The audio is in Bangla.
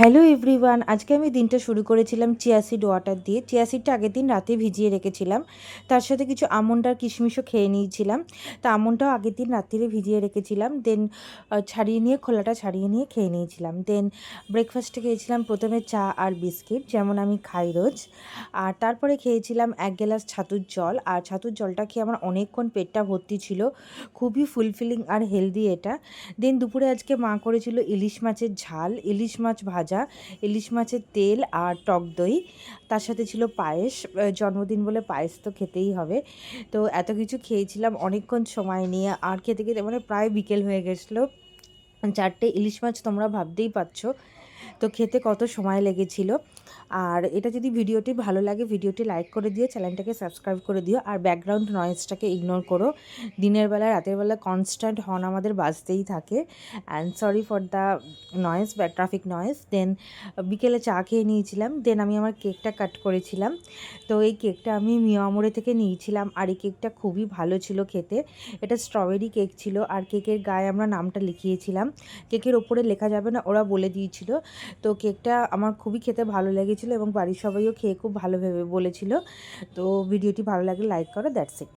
হ্যালো এভরিওয়ান, আজকে আমি দিনটা শুরু করেছিলাম চিয়া সিড ওয়াটার দিয়ে। চিয়া সিডটা আগের দিন রাতে ভিজিয়ে রেখেছিলাম, তার সাথে কিছু আমন্ড আর কিশমিশও খেয়ে নিয়েছিলাম। তা আমন্ডটাও আগের দিন রাত্রিরে ভিজিয়ে রেখেছিলাম, দেন ছাড়িয়ে নিয়ে খোলাটা ছাড়িয়ে নিয়ে খেয়ে নিয়েছিলাম। দেন ব্রেকফাস্টে খেয়েছিলাম প্রথমে চা আর বিস্কিট, যেমন আমি খাই রোজ। আর তারপরে খেয়েছিলাম 1 গ্লাস ছাতুর জল, আর ছাতুর জলটা খেয়ে আমার অনেকক্ষণ পেটটা ভর্তি ছিল, খুবই ফুলফিলিং আর হেলদি এটা। দেন দুপুরে আজকে মা করেছিল ইলিশ মাছের ঝাল, ইলিশ মাছ ভাজা, ইলিশ মাছের তেল আর টক দই, তার সাথে ছিল পায়েস। জন্মদিন বলে পায়েস তো খেতেই হবে। তো এত কিছু খেয়েছিলাম অনেকক্ষণ সময় নিয়ে, আর খেতে খেতে মানে প্রায় বিকেল হয়ে গেছিলো। 4টে ইলিশ মাছ তোমরা ভাবতেই পারছো তো খেতে কত সময় লেগেছিল। আর এটা যদি ভিডিওটি ভালো লাগে, ভিডিওটি লাইক করে দিও, চ্যানেলটাকে সাবস্ক্রাইব করে দিও, আর ব্যাকগ্রাউন্ড নয়েজটাকে ইগনোর করো। দিনের বেলা রাতের বেলা কনস্ট্যান্ট হর্ন আমাদের বাজতেই থাকে, and sorry for the noise বা ট্রাফিক নয়েজ। দেন বিকেলে চা খেয়ে নিয়েছিলাম, দেন আমি আমার কেকটা কাট করেছিলাম। তো এই কেকটা আমি মিয়ামোড়ে থেকে নিয়েছিলাম, আর এই কেকটা খুবই ভালো ছিল খেতে। এটা স্ট্রবেরি কেক ছিল, আর কেকের গায়ে আমরা নামটা লিখিয়েছিলাম। কেকের ওপরে লেখা যাবে না, ওরা বলে দিয়েছিল। তো কেকটা আমার খুবই খেতে ভালো লেগেছিলো, এবং বাড়ির সবাইও খেয়ে খুব ভালো ভেবে বলেছিল। তো ভিডিওটি ভালো লাগলে লাইক করো, দ্যাটস ইট।